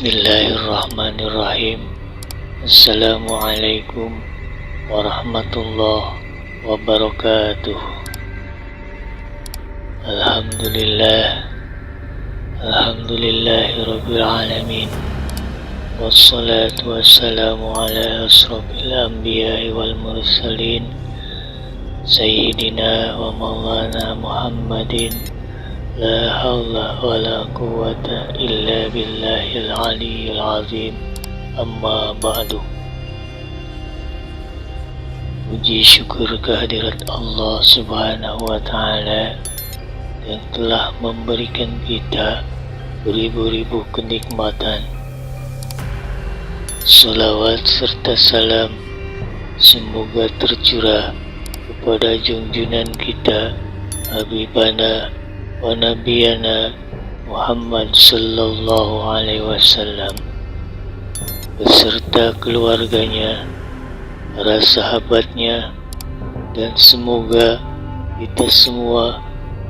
Bismillahirrahmanirrahim. Assalamualaikum warahmatullahi wabarakatuh. Alhamdulillahirabbil alamin. Wassalatu wassalamu ala asrofil anbiya'i wal mursalin Sayyidina wa maulana Muhammadin. La hawla wa la quwwata illa billahil aliyyil azim. Amma ba'du. Puji syukur kehadirat Allah subhanahu wa ta'ala yang telah memberikan kita beribu-ribu kenikmatan. Salawat serta salam semoga tercurah kepada junjungan kita, Habibana wa Nabiyana Muhammad sallallahu alaihi wasallam beserta keluarganya, para sahabatnya, dan semoga kita semua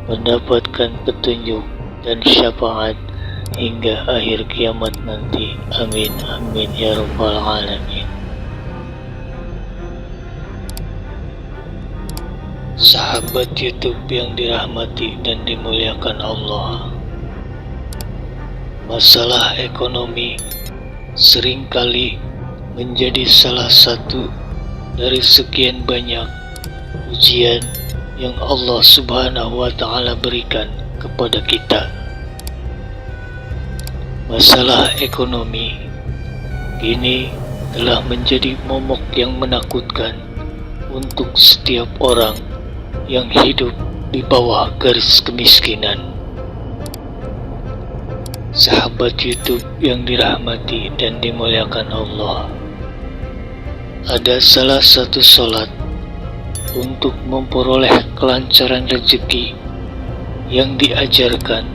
mendapatkan petunjuk dan syafaat hingga akhir kiamat nanti. Amin amin ya rabbal alamin. Sahabat YouTube yang dirahmati dan dimuliakan Allah, masalah ekonomi seringkali menjadi salah satu dari sekian banyak ujian yang Allah subhanahu wa ta'ala berikan kepada kita. Masalah ekonomi kini telah menjadi momok yang menakutkan untuk setiap orang yang hidup di bawah garis kemiskinan. Sahabat YouTube yang dirahmati dan dimuliakan Allah, ada salah satu sholat untuk memperoleh kelancaran rezeki yang diajarkan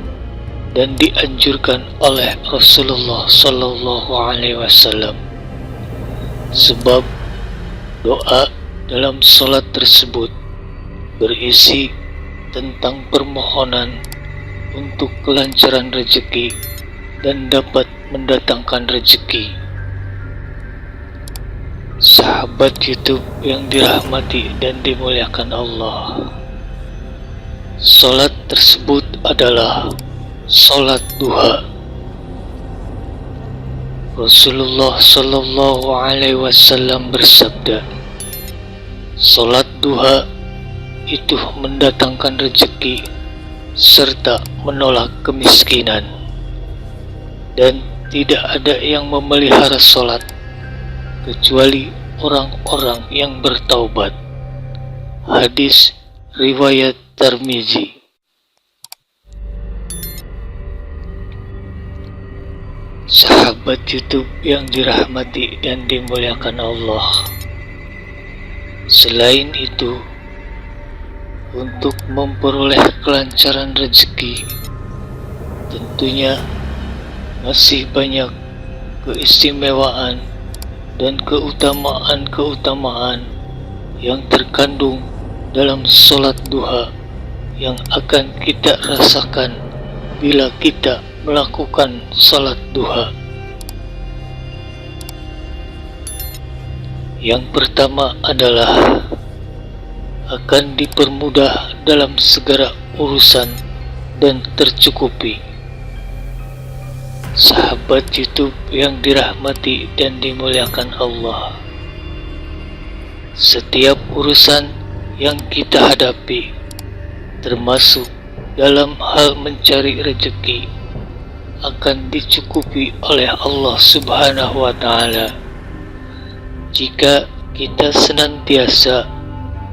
dan dianjurkan oleh Rasulullah sallallahu alaihi wasallam. Sebab doa dalam sholat tersebut berisi tentang permohonan untuk kelancaran rezeki dan dapat mendatangkan rezeki. Sahabat YouTube yang dirahmati dan dimuliakan Allah, salat tersebut adalah salat duha. Rasulullah sallallahu alaihi wasallam bersabda, salat duha itu mendatangkan rezeki serta menolak kemiskinan, dan tidak ada yang memelihara salat kecuali orang-orang yang bertaubat. Hadis riwayat Tirmizi. Sahabat YouTube yang dirahmati dan dimuliakan Allah, selain itu, untuk memperoleh kelancaran rezeki tentunya masih banyak keistimewaan dan keutamaan-keutamaan yang terkandung dalam salat duha yang akan kita rasakan bila kita melakukan salat duha. Yang pertama adalah akan dipermudah dalam segala urusan dan tercukupi. Sahabat YouTube yang dirahmati dan dimuliakan Allah, setiap urusan yang kita hadapi, termasuk dalam hal mencari rezeki, akan dicukupi oleh Allah subhanahu wa ta'ala jika kita senantiasa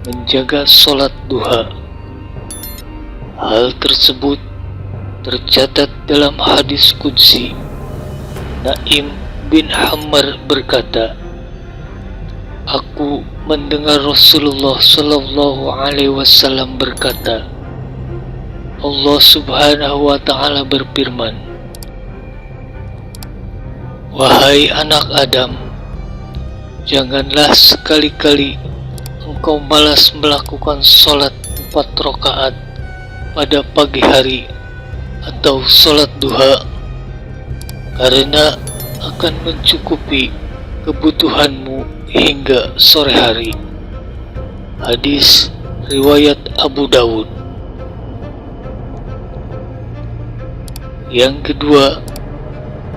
menjaga salat duha. Hal tersebut tercatat dalam hadis qudsi. Naim bin Hammar berkata, aku mendengar Rasulullah sallallahu alaihi wasallam berkata, Allah subhanahu wa ta'ala berfirman, wahai anak Adam, janganlah sekali-kali engkau malas melakukan salat 4 rakaat pada pagi hari atau salat duha, karena akan mencukupi kebutuhanmu hingga sore hari. Hadis riwayat Abu Dawud. Yang kedua,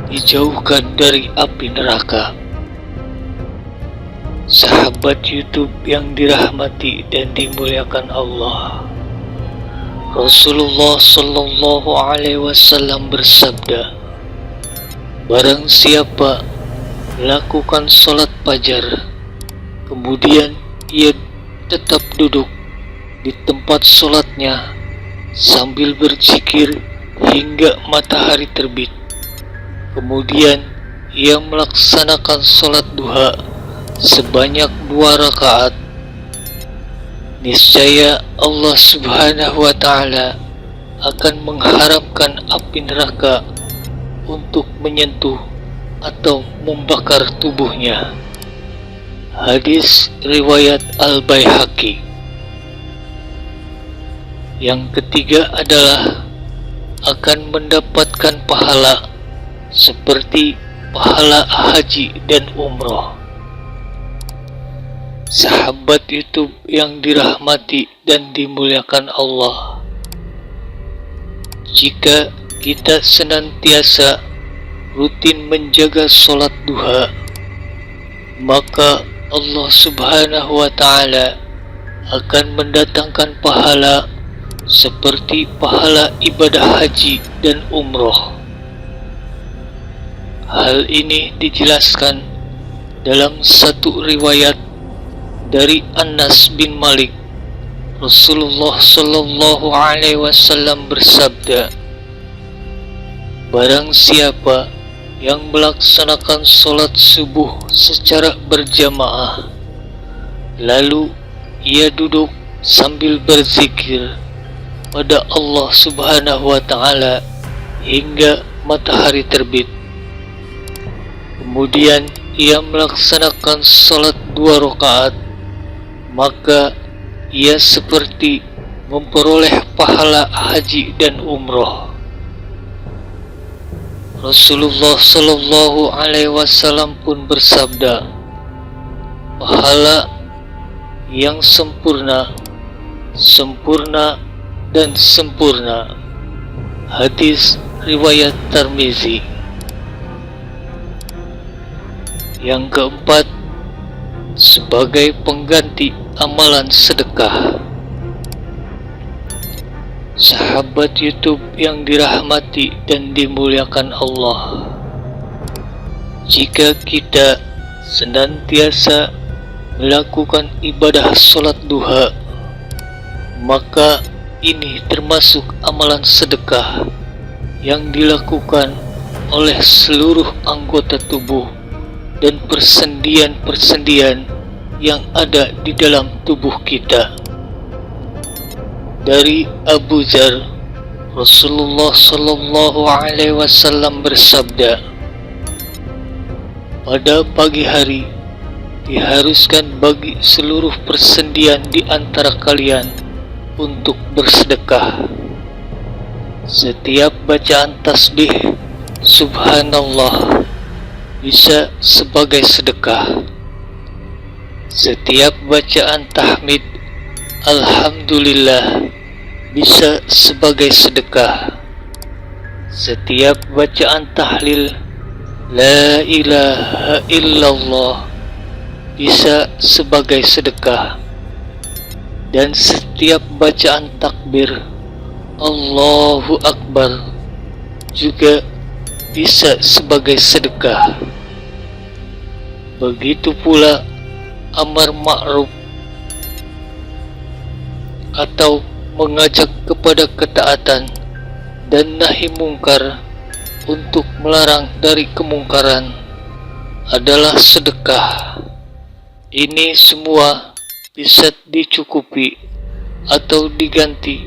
dijauhkan dari api neraka. Sahabat YouTube yang dirahmati dan dimuliakan Allah, Rasulullah Sallallahu Alaihi Wasallam bersabda, barang siapa melakukan sholat fajar, kemudian ia tetap duduk di tempat sholatnya sambil berzikir hingga matahari terbit, kemudian ia melaksanakan sholat duha sebanyak 2 rakaat, niscaya Allah Subhanahu wa Ta'ala akan mengharamkan api neraka untuk menyentuh atau membakar tubuhnya. Hadis riwayat Al-Baihaqi. Yang ketiga adalah akan mendapatkan pahala seperti pahala haji dan umroh. Sahabat YouTube yang dirahmati dan dimuliakan Allah, jika kita senantiasa rutin menjaga sholat duha, maka Allah Subhanahu wa Ta'ala akan mendatangkan pahala seperti pahala ibadah haji dan umroh. Hal ini dijelaskan dalam satu riwayat dari Anas bin Malik. Rasulullah Sallallahu Alaihi Wasallam bersabda, barang siapa yang melaksanakan sholat subuh secara berjamaah, lalu ia duduk sambil berzikir pada Allah Subhanahu wa Ta'ala hingga matahari terbit, kemudian ia melaksanakan sholat 2 rakaat, maka ia seperti memperoleh pahala haji dan umroh. Rasulullah Sallallahu Alaihi Wasallam pun bersabda, pahala yang sempurna, sempurna dan sempurna. Hadis riwayat Tirmizi. Yang keempat, sebagai pengganti amalan sedekah. Sahabat YouTube yang dirahmati dan dimuliakan Allah, jika kita senantiasa melakukan ibadah sholat duha, maka ini termasuk amalan sedekah yang dilakukan oleh seluruh anggota tubuh dan persendian-persendian yang ada di dalam tubuh kita. Dari Abu Dzar, Rasulullah Sallallahu Alaihi Wasallam bersabda, pada pagi hari diharuskan bagi seluruh persendian di antara kalian untuk bersedekah. Setiap bacaan tasbih Subhanallah bisa sebagai sedekah. Setiap bacaan tahmid Alhamdulillah bisa sebagai sedekah. Setiap bacaan tahlil La ilaha illallah bisa sebagai sedekah. Dan setiap bacaan takbir Allahu Akbar juga bisa sebagai sedekah. Begitu pula amar ma'ruf atau mengajak kepada ketaatan dan nahi mungkar untuk melarang dari kemungkaran adalah sedekah. Ini semua bisa dicukupi atau diganti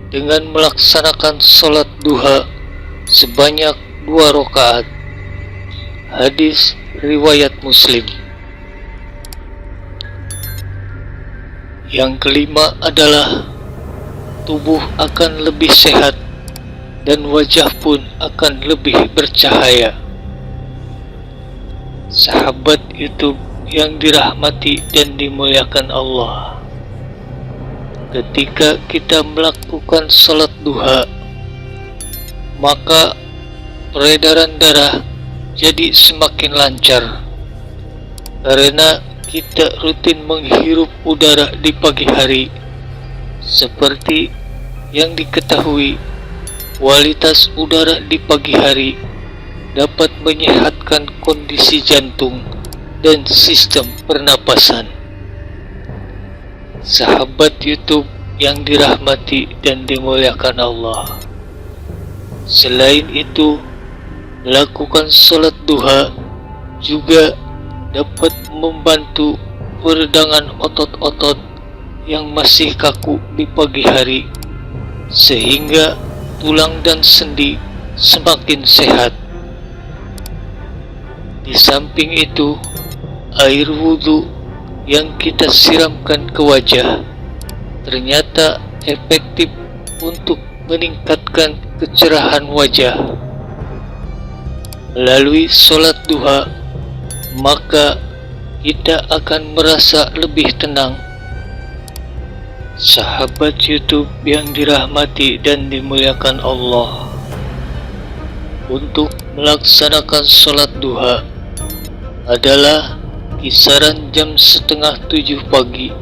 dengan melaksanakan sholat duha sebanyak 2 rakaat. Hadis riwayat Muslim. Yang kelima adalah tubuh akan lebih sehat dan wajah pun akan lebih bercahaya. Sahabat YouTube yang dirahmati dan dimuliakan Allah, ketika kita melakukan sholat duha, maka peredaran darah jadi semakin lancar karena kita rutin menghirup udara di pagi hari. Seperti yang diketahui, kualitas udara di pagi hari dapat menyehatkan kondisi jantung dan sistem pernapasan. Sahabat YouTube yang dirahmati dan dimuliakan Allah, selain itu, melakukan sholat duha juga dapat membantu peredangan otot-otot yang masih kaku di pagi hari, sehingga tulang dan sendi semakin sehat. Di samping itu, air wudhu yang kita siramkan ke wajah ternyata efektif untuk meningkatkan kecerahan wajah. Melalui sholat duha, maka kita akan merasa lebih tenang. Sahabat YouTube yang dirahmati dan dimuliakan Allah, untuk melaksanakan sholat duha adalah kisaran jam setengah 7 pagi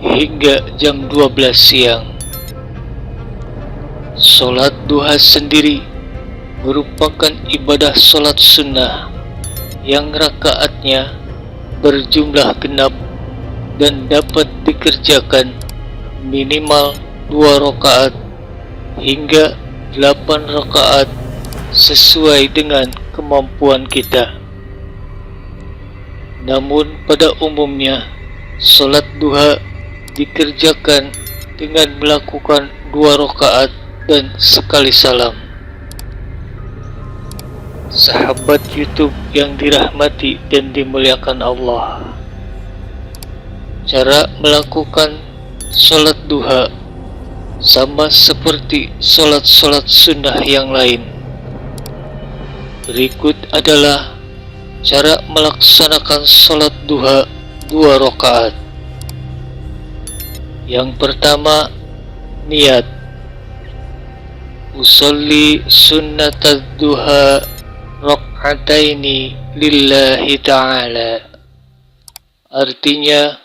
hingga jam 12 siang. Sholat duha sendiri merupakan ibadah sholat sunnah yang rakaatnya berjumlah genap dan dapat dikerjakan minimal 2 rakaat hingga 8 rakaat sesuai dengan kemampuan kita. Namun pada umumnya, sholat duha dikerjakan dengan melakukan 2 rakaat dan sekali salam. Sahabat YouTube yang dirahmati dan dimuliakan Allah, cara melakukan sholat duha sama seperti sholat-sholat sunnah yang lain. Berikut adalah cara melaksanakan sholat duha 2 rakaat. Yang pertama, niat. Usolli sunnatad duha rak'ataini lillahi ta'ala. Artinya,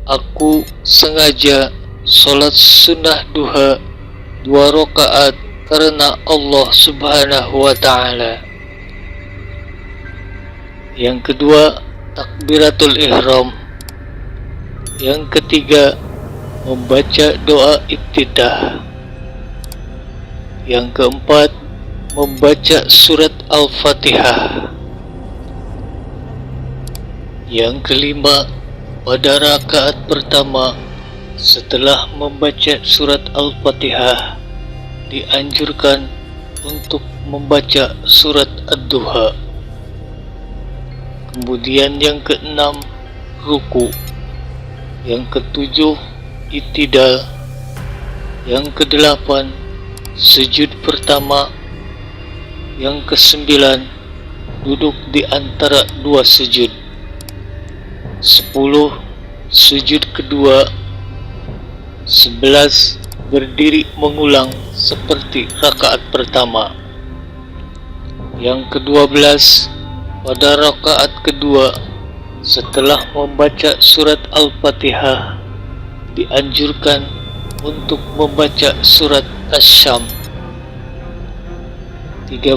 aku sengaja sholat sunnah duha 2 rakaat karena Allah subhanahu wa ta'ala. Yang kedua, takbiratul ihram. Yang ketiga, membaca doa iftitah. Yang keempat, membaca surat Al-Fatihah. Yang kelima, pada rakaat pertama setelah membaca surat Al-Fatihah, dianjurkan untuk membaca surat Ad-Duha. Kemudian yang keenam, ruku. Yang ketujuh, i'tidal. Yang kedelapan, sujud pertama. Yang kesembilan, duduk di antara 2 sujud. 10, sujud kedua. 11, berdiri mengulang seperti rakaat pertama. Yang ke-12, pada rakaat kedua setelah membaca surat Al-Fatihah, dianjurkan untuk membaca surat Asy-Syam. 13,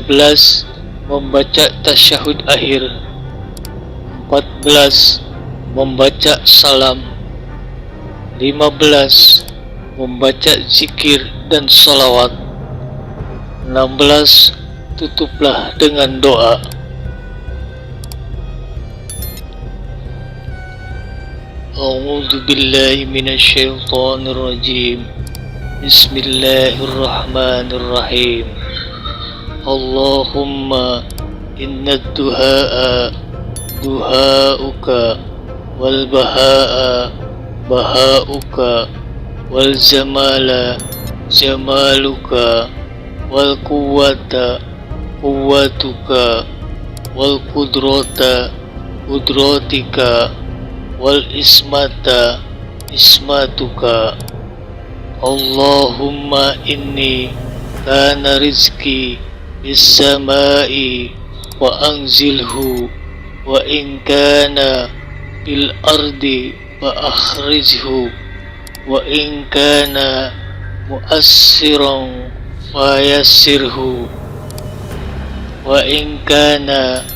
membaca tasyahud akhir. 14, membaca salam. 15, membaca zikir dan sholawat. 16, tutuplah dengan doa. A'udzu billahi minasyaitonir rajim. Bismillahirrahmanirrahim. Allahumma inna duha'a duha'uka wal baha'a baha'uka wal zamala jamaluka wal quwwata quwwatuka wal qudrata qudratika wal ismata ismatuka. Allahumma inni kana rizki bis samai wa anzilhu, wa in kana bil ardi fa akhrijhu, wa in kana mu'assiran fayassirhu, wa in kana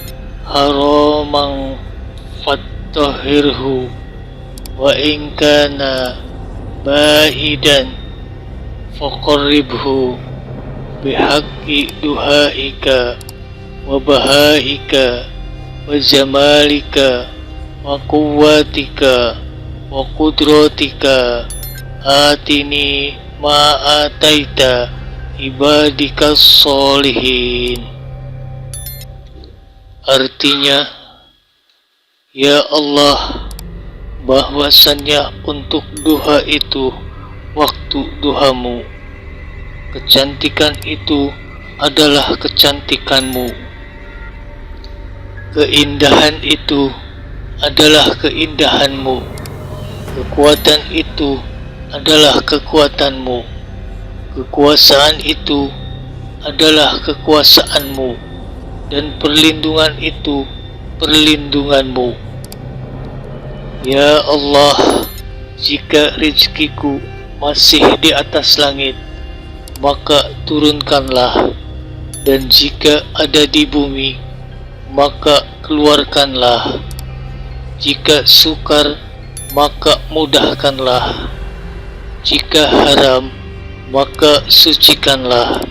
haraman fattahhirhu, wa in kana ba'idan faqarribhu bihaqqi duhaika wa bahaika wa jamalika wa quwwatika wa qudratika. Atini ma ataita ibadikas sholihin. Artinya, ya Allah, bahwasannya untuk duha itu waktu duhamu, kecantikan itu adalah kecantikanmu, keindahan itu adalah keindahanmu, kekuatan itu adalah kekuatanmu, kekuasaan itu adalah kekuasaanmu, dan perlindungan itu perlindunganmu. Ya Allah, jika rezekiku masih di atas langit, maka turunkanlah, dan jika ada di bumi, maka keluarkanlah. Jika sukar, maka mudahkanlah. Jika haram, maka sucikanlah.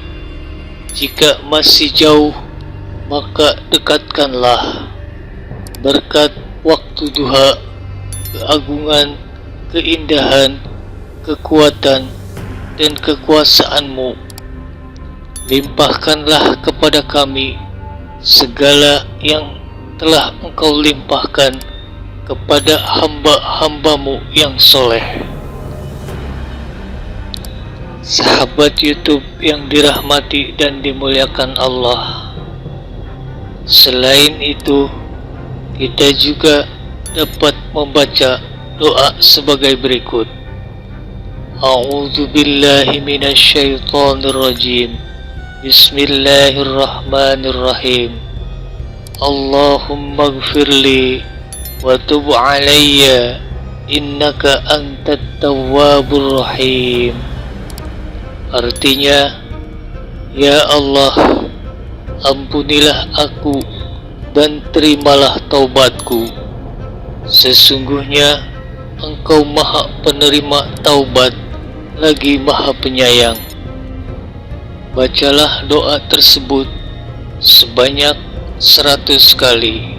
Jika masih jauh, maka dekatkanlah. Berkat waktu duha, keagungan, keindahan, kekuatan, dan kekuasaanmu, limpahkanlah kepada kami segala yang telah Engkau limpahkan kepada hamba-hambamu yang soleh. Sahabat YouTube yang dirahmati dan dimuliakan Allah, selain itu kita juga dapat membaca doa sebagai berikut. A'udzu billahi minasy syaithanir rajim. Bismillahirrahmanirrahim. Allahumma ighfirli wa tub alayya innaka antat tawwabur rahim. Artinya, ya Allah, ampunilah aku dan terimalah taubatku. Sesungguhnya Engkau Maha Penerima Taubat, lagi Maha Penyayang. Bacalah doa tersebut sebanyak 100 kali.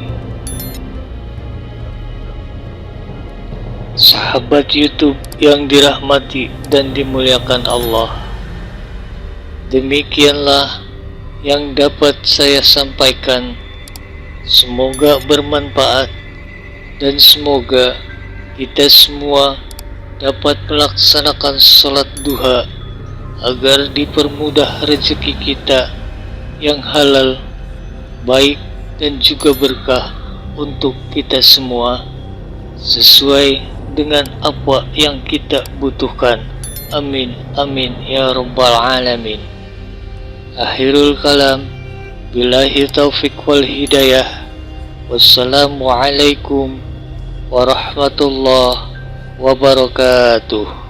Sahabat YouTube yang dirahmati dan dimuliakan Allah, demikianlah yang dapat saya sampaikan. Semoga bermanfaat, dan semoga kita semua dapat melaksanakan sholat duha agar dipermudah rezeki kita yang halal, baik, dan juga berkah untuk kita semua, sesuai dengan apa yang kita butuhkan. Amin, amin, ya rabbal alamin. Akhirul kalam, billahi taufiq wal hidayah. Wassalamualaikum warahmatullahi wabarakatuh.